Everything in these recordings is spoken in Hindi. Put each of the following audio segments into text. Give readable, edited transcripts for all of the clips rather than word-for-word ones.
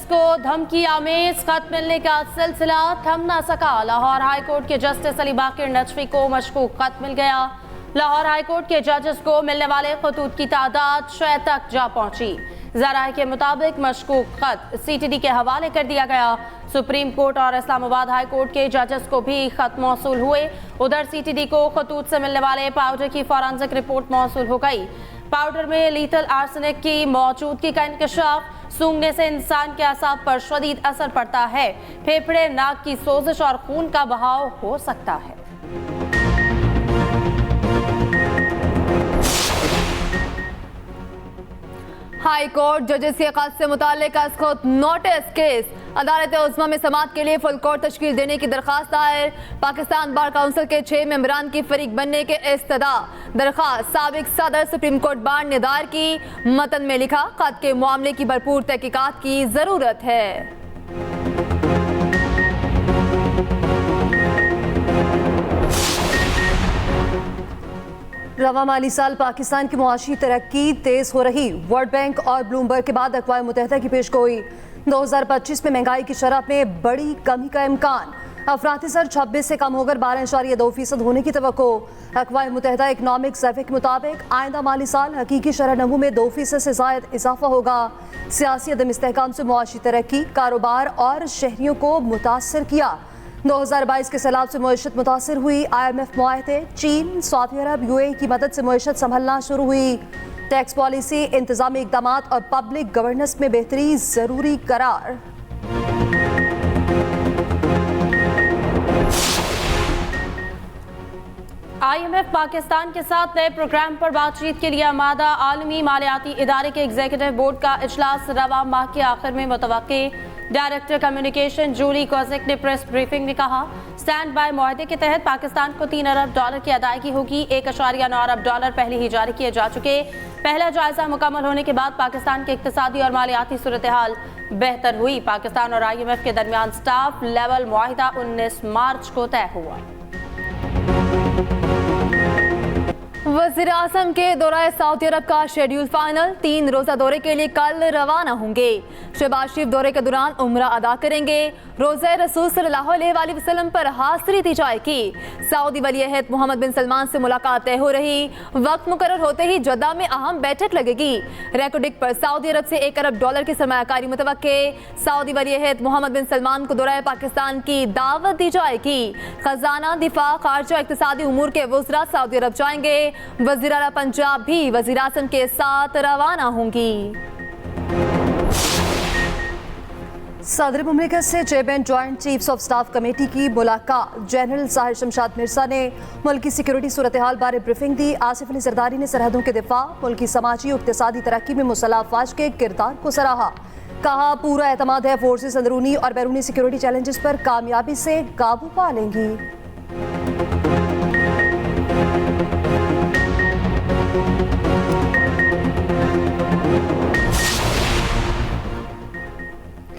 को धमकी आमेज खत मिलने का सिलसिला थम न सका। लाहौर हाईकोर्ट के जस्टिस अली बाकिर नजफी को मशकूक खत मिल गया। लाहौर हाईकोर्ट के जजेस को मिलने वाले खतूत की तादाद 6 तक जा पहुंची। ज़राए के मुताबिक मशकूक खत CTD के हवाले कर दिया गया। सुप्रीम कोर्ट और इस्लामाबाद हाई कोर्ट के जजेस को भी खत मौसूल हुए। उधर CTD को खतूत से मिलने वाले पाउडर की फॉरेंसिक रिपोर्ट मौसूल हो गई। पाउडर में लीथल आर्सेनिक की मौजूदगी का इंकशाफ। सूंघने से इंसान के असाब पर शदीद असर पड़ता है। फेफड़े, नाक की सोजिश और खून का बहाव हो सकता है। हाई कोर्ट जजेस के खत से मुताल्लिक नोटिस केस। अदालत उज़्मा में समाअत के लिए फुल कोर्ट तश्कील देने की दरख्वास्त दायर। पाकिस्तान बार काउंसिल के 6 मेंबरान की फरीक बनने के इस्तदा। दरख्वास्त साबिक सदर सुप्रीम कोर्ट बार ने दायर की। मतन में लिखा, खत के मामले की भरपूर तहकीकात की जरूरत है। रवा माली साल पाकिस्तान की मुआशी तरक्की तेज हो रही। वर्ल्ड बैंक और ब्लूमबर्ग के बाद अक़वाम मुत्तहिदा की पेशगोई। 2025 में महंगाई की शरह में बड़ी कमी का इम्कान। अफराती सर 26 से कम होकर 12.2% होने की तवक्को। अक़वाम मुत्तहिदा इकनॉमिक सर्वे के मुताबिक आइंदा माली साल हकीकी शरह नमू में 2% से ज़ायद इजाफा होगा। सियासी अदम इस्तेहकाम से मुआशी तरक्की, कारोबार और शहरियों को मुतासर किया। 2022 के सैलाब से मईशत मुतासर हुई। IMF मुआहदे, चीन, सऊदी अरब, UAE की मदद से मईशत संभलना शुरू हुई। टैक्स पॉलिसी, इंतजामी इक़दामात और पब्लिक गवर्नेंस में बेहतरी जरूरी करार। IMF पाकिस्तान के साथ नए प्रोग्राम पर बातचीत के लिए आमादा। आलमी मालियाती इदारे के एग्जीक्यूटिव बोर्ड का इजलास रवा माह के आखिर में मुतवक्के। डायरेक्टर कम्युनिकेशन जूली कोजिक ने प्रेस ब्रीफिंग में कहा, स्टैंड बाय मुआहदे के तहत पाकिस्तान को $3 अरब की अदायगी होगी। $1.9 अरब पहले ही जारी किए जा चुके। पहला जायजा मुकम्मल होने के बाद पाकिस्तान के इक्तिसादी और मालियाती सूरत हाल बेहतर हुई। पाकिस्तान और IMF के दरमियान स्टाफ लेवल मुआहिदा 19 मार्च को तय हुआ। वज़ीर आज़म के दौरे सऊदी अरब का शेड्यूल फाइनल। 3 रोज़ा दौरे के लिए कल रवाना होंगे। शहबाज शरीफ दौरे के दौरान उम्रा अदा करेंगे। रोज़े रसूल सल्लल्लाहु अलैहि वसल्लम पर हाज़िरी दी जाएगी। सऊदी वली अहद मोहम्मद बिन सलमान से मुलाकात तय हो रही। वक्त मुकर्रर होते ही जद्दा में अहम बैठक लगेगी। रेकोडिक पर सऊदी अरब से $1 अरब की सरमायाकारी मुतवक्के। सऊदी वली अहद मोहम्मद बिन सलमान को दौरे पाकिस्तान की दावत दी जाएगी। खजाना, दिफा, खारजा, इक्तिसादी उमूर के वज़रा सऊदी अरब जाएंगे। वज़ीर आला पंजाब भी वज़ीर आज़म के साथ रवाना होंगी। सदर मुमलिकत से chairman joint chiefs of staff committee की मुलाकात। जनरल साहिर शमशाद मिर्जा ने मुल्क की सिक्योरिटी सूरत हाल बारे ब्रीफिंग दी। आसिफ अली जरदारी ने सरहदों के दिफा, मुल्क की समाजी और इक़्तिसादी तरक्की में मुसल्लह अफवाज के किरदार को सराहा। कहा, पूरा एतमाद है फोर्सेस अंदरूनी और बैरूनी सिक्योरिटी चैलेंजेस पर कामयाबी से काबू पा लेंगी।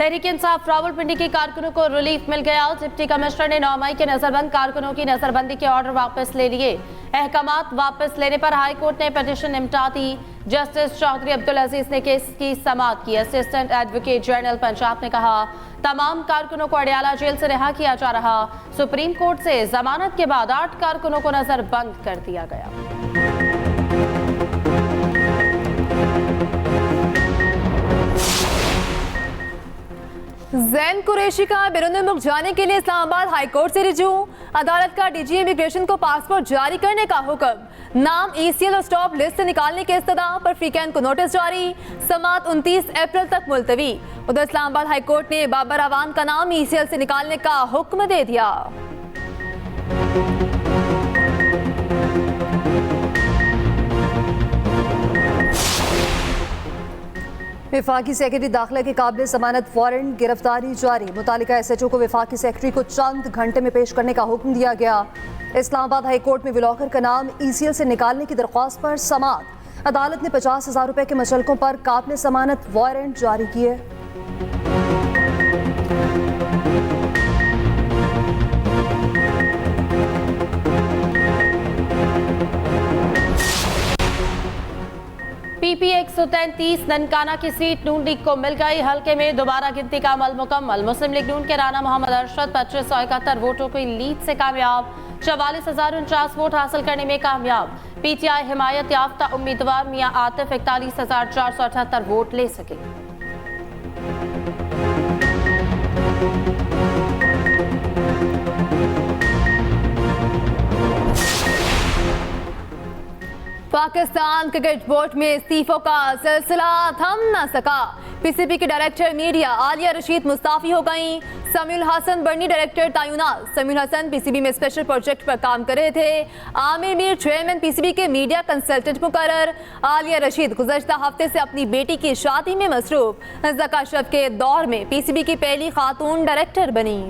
तहरीक इंसाफ रावलपिंडी के कारकुनों को रिलीफ मिल गया। डिप्टी कमिश्नर ने 9 मई के नजरबंद कारकुनों की नजरबंदी के ऑर्डर वापस ले लिए। अहकामात वापस लेने पर हाई कोर्ट ने पिटीशन निपटा दी। जस्टिस चौधरी अब्दुल अजीज ने केस की समाअत की। असिस्टेंट एडवोकेट जनरल पंजाब ने कहा, तमाम कारकुनों को अडियाला जेल से रिहा किया जा रहा। सुप्रीम कोर्ट से जमानत के बाद 8 कारकुनों को नजरबंद कर दिया गया। ज़ैन कुरैशी का बैरून मुल्क जाने के लिए इस्लामाबाद हाई कोर्ट से रिजू। अदालत का DG इमिग्रेशन को पासपोर्ट जारी करने का हुक्म। नाम ECL और स्टॉप लिस्ट से निकालने के इस्तदा पर फ्रीकैन को नोटिस जारी। समाअत 29 अप्रैल तक मुलतवी। उधर इस्लामाबाद हाई कोर्ट ने बाबर अवान का नाम ECL से निकालने का हुक्म दे दिया। विफाकी सेक्रेटरी दाखिला के काबिल जमानत वारंट गिरफ्तारी जारी। मुतालिका SHO को विफाकी सेक्रेटरी को चंद घंटे में पेश करने का हुक्म दिया गया। इस्लामाबाद हाई कोर्ट में विलॉकर का नाम ECL से निकालने की दरख्वास्त पर समाअत। अदालत ने 50,000 रुपए के मसलकों पर काबिल जमानत वारंट जारी किए। PPX 133 ननकाना की सीट नून लीग को मिल गई। हल्के में दोबारा गिनती का अमल मुकम्मल। मुस्लिम लीग नून के राना मोहम्मद अरशद 2571 वोटों की लीड से कामयाब। 44,049 वोट हासिल करने में कामयाब। पीटीआई हिमायत याफ्ता उम्मीदवार मियां आतिफ 41,478 वोट ले सके। पाकिस्तान क्रिकेट बोर्ड में इस्तीफों का सिलसिला थम न सका। पीसीबी के डायरेक्टर मीडिया आलिया रशीद मुस्ताफी हो गईं। समीउल हसन बनी डायरेक्टर तैनात। समीउल हसन पीसीबी में स्पेशल प्रोजेक्ट पर काम कर रहे थे। आमिर मीर चेयरमैन पीसीबी के मीडिया कंसल्टेंट मुकर्रर। आलिया रशीद गुज़श्ता हफ्ते से अपनी बेटी की शादी में मसरूफ। ज़का अशरफ के दौर में पीसीबी की पहली खातून डायरेक्टर बनी।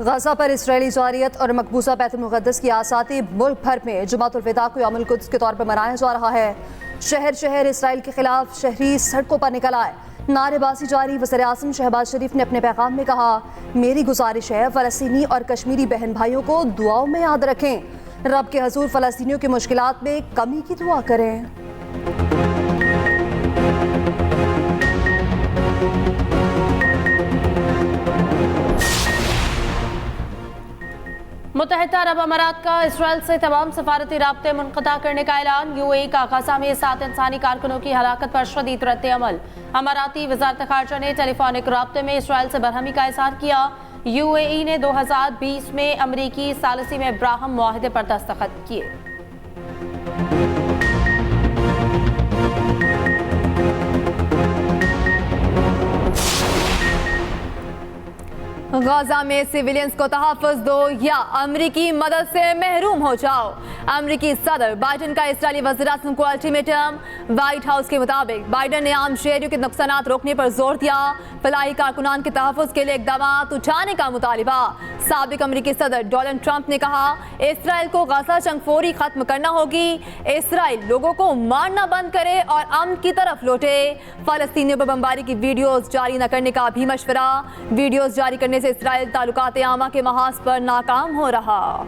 गजा पर इसराइली जारियत और मकबूजा बैतुल मुक़द्दस की आज़ादी मुल्क भर में जुमातुल विदा को यौमुल कुद्स के तौर पर मनाया जा रहा है। शहर शहर इसराइल के खिलाफ शहरी सड़कों पर निकल आए, नारेबाजी जारी। वज़ीर आज़म शहबाज शरीफ ने अपने पैगाम में कहा, मेरी गुजारिश है फ़लस्तीनी और कश्मीरी बहन भाइयों को दुआओं में याद रखें। रब के हजूर फ़लस्तीनियों की मुश्किलात में कमी की दुआ करें। मुत्तहिदा अरब अमारात का इसराइल से तमाम सफारती राब्ते मुनक़ता करने का ऐलान। यूएई का गजा में 7 इंसानी कारकुनों की हलाकत पर शदीद रद्द-ए-अमल। अमाराती वज़ारत ख़ारजा ने टेलीफोनिक राब्ते में इसराइल से बरहमी का इज़हार किया। यूएई ने 2020 में अमरीकी सालिसी में इब्राहिम मुआहदे पर दस्तखत किए। गाजा में सिविलियंस को तहफ़्फ़ुज़ दो या अमरीकी मदद से महरूम हो जाओ। अमरीकी सदर बाइडन का इसराइली वज़ीर-ए-आज़म को अल्टीमेटम। व्हाइट हाउस के मुताबिक बाइडन ने आम शहरियों के नुकसानात रोकने पर जोर दिया। फलाही कारकुनान के तहफ़्फ़ुज़ के लिए इक़दामात उठाने का मुतालिबा। साबिक़ अमरीकी सदर डोनाल्ड ट्रंप ने कहा, इसराइल को गजा जंग फौरी ख़त्म करना होगी। इसराइल लोगों को मारना बंद करे और अमन की तरफ लौटे। फ़लस्तीनियों पर बमबारी की वीडियोज़ जारी न करने का भी मशवरा। वीडियोज़ जारी करने से इसराइल ताल्लुकात आमा के महाज पर नाकाम हो रहा।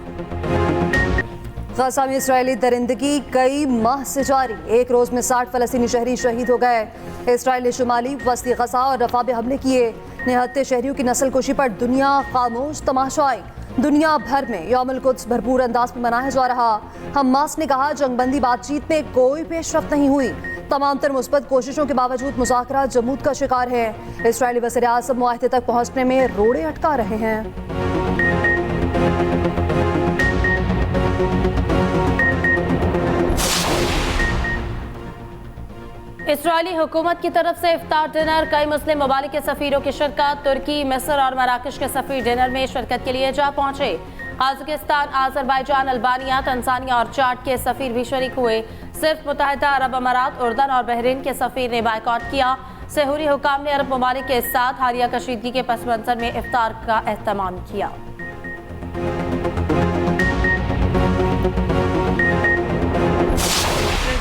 गजा में इसराइली दरिंदगी कई माह से जारी। एक रोज में 60 फ़लस्तीनी शहरी शहीद हो गए। इसराइल ने शुमाली वस्ती गजा और रफा में हमले किए। निहत्ते शहरियों की नस्लकुशी पर दुनिया खामोश तमाशाई। दुनिया भर में यौमुल कुद्स भरपूर अंदाज में मनाया जा रहा। हमास ने कहा, जंगबंदी बातचीत में कोई पेशरफ्त नहीं हुई। तमाम तर मुस्बत कोशिशों के बावजूद मुज़ाकरा जमूद का शिकार है। इसराइली वज़ीर आज़म मुआहदे तक पहुँचने में रोड़े अटका रहे हैं। इसराइली हुकूमत की तरफ से इफ्तार डिनर। कई मुस्लिम ममालिक के सफ़ीरों की शिरकत। तुर्की, मिस्र और मराकश के सफ़ीर डिनर में शिरकत के लिए जा पहुंचे। कजाकिस्तान, आज़रबाईजान, अल्बानिया, तंजानिया और चाड के सफ़ीर भी शरीक हुए। सिर्फ मुत्तहिदा अरब अमारात, उर्दन और बहरीन के सफ़ीर ने बायकॉट किया। सहूरी हुकाम ने अरब ममालिक के साथ हालिया कशीदगी के पस मंज़र में इफ्तार का एहतमाम किया।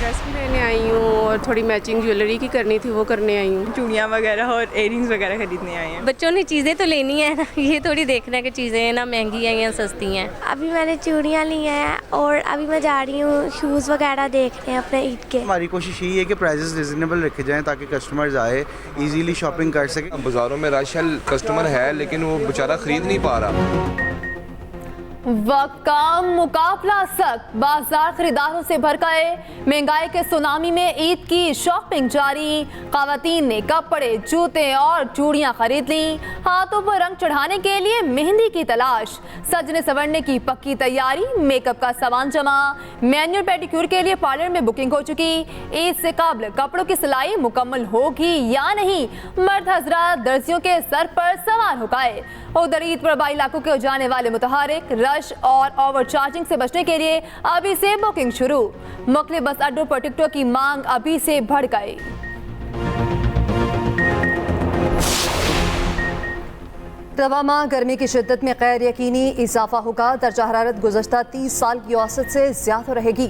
ड्रेस भी लेने आई हूँ और थोड़ी मैचिंग ज्वेलरी की करनी थी, वो करने आई हूँ। चूड़ियाँ वगैरह और इयरिंग्स वगैरह खरीदने आए हैं। बच्चों ने चीज़ें तो लेनी है ना, ये थोड़ी देखना है कि चीज़ें ना महंगी हैं या सस्ती हैं। अभी मैंने चूड़ियाँ ली हैं और अभी मैं जा रही हूँ शूज़ वगैरह देखने अपने ईद के। हमारी कोशिश यही है कि प्राइसेस रिजनेबल रखे जाएं ताकि कस्टमर्स आए इजीली शॉपिंग कर सकें। बाज़ारों में रश है, कस्टमर है लेकिन वो बेचारा खरीद नहीं पा रहा। वक्त का मुकाबला सख्त। बाजार खरीदारों से भर गए। महंगाई के सुनामी में ईद की शॉपिंग जारी। खवातीन ने कपड़े, जूते और चूड़ियां खरीद ली। हाथों पर रंग चढ़ाने के लिए मेहंदी की तलाश। सजने संवरने की पक्की तैयारी। मेकअप का सामान जमा। मैन्युअल पेडिक्योर के लिए पार्लर में बुकिंग हो चुकी। ईद से कबल कपड़ों की सिलाई मुकम्मल होगी या नहीं, मर्द हजरात दर्जियों के सर पर सवार हो गए। उधर ईद पर बाई इलाकों के जाने वाले मुतहरिक, रश और ओवर चार्जिंग से बचने के लिए अभी से बुकिंग शुरू। मुख्तलिफ बस अड्डों पर टिकटों की मांग अभी से बढ़ गई। रवा माह गर्मी की शिद्दत में गैर यकीनी इजाफा होगा। दर्जा हरारत गुज़श्ता 30 साल की औसत से ज्यादा रहेगी।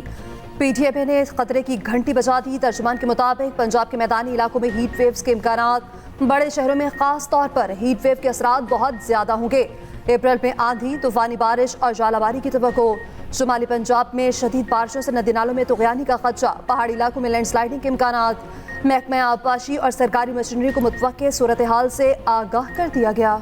पीटीआई ने खतरे की घंटी बजा दी। तर्जुमान के मुताबिक पंजाब के मैदानी इलाकों में हीट वेव्स के इम्कानात बड़े शहरों में खास तौर पर हीट वेव के असरात बहुत ज्यादा होंगे। अप्रैल में आंधी, तूफानी बारिश और जालाबारी की तवक्को। शुमाली पंजाब में शदीद बारिशों से नदी नालों में तुगयानी का खदशा, पहाड़ी इलाकों में लैंडस्लाइडिंग के इम्कानात। महकमा आबपाशी और सरकारी मशीनरी को मुतवक्के सूरत हाल से आगाह कर दिया गया।